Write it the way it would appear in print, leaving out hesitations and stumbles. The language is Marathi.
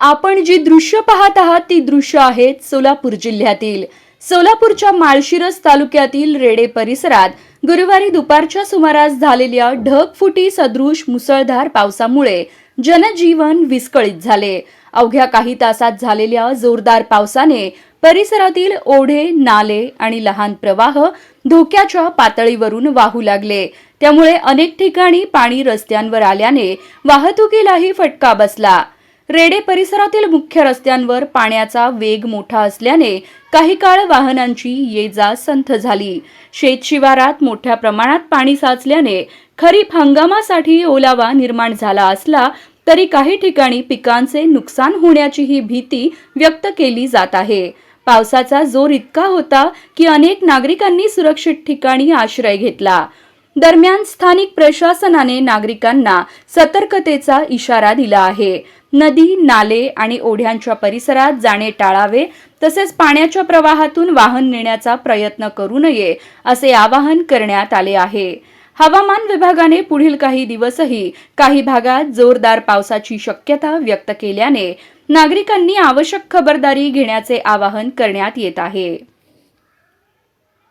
आपण जी दृश्य पाहत आहात ती दृश्य आहेत सोलापूर जिल्ह्यातील सोलापूरच्या माळशिरस तालुक्यातील रेडे परिसरात गुरुवारी दुपारच्या सुमारास झालेल्या ढगफुटी सदृश मुसळधार पावसामुळे जनजीवन विस्कळीत झाले। अवघ्या काही तासात झालेल्या जोरदार पावसाने परिसरातील ओढे, नाले आणि लहान प्रवाह धोक्याच्या पातळीवरून वाहू लागले। त्यामुळे अनेक ठिकाणी पाणी रस्त्यांवर आल्याने वाहतुकीलाही फटका बसला। रेडे परिसरातील मुख्य रस्त्यांवर पाण्याचा वेग मोठा असल्याने काही काळ वाहनांची ये-जा संथ झाली। शेतशिवारात मोठ्या प्रमाणात पाणी साचल्याने खरीप हंगामासाठी ओलावा निर्माण झाला असला तरी काही ठिकाणी पिकांचे नुकसान होण्याचीही भीती व्यक्त केली जात आहे। पावसाचा जोर इतका होता की अनेक नागरिकांनी सुरक्षित ठिकाणी आश्रय घेतला। दरम्यान स्थानिक प्रशासनाने नागरिकांना सतर्कतेचा इशारा दिला आहे। नदी, नाले आणि ओढ्यांच्या परिसरात जाणे टाळावे, तसेच पाण्याच्या प्रवाहातून वाहन नेण्याचा प्रयत्न करू नये असे आवाहन करण्यात आले आहे। हवामान विभागाने पुढील काही दिवसही काही भागात जोरदार पावसाची शक्यता व्यक्त केल्याने नागरिकांनी आवश्यक खबरदारी घेण्याचे आवाहन करण्यात येत आहे।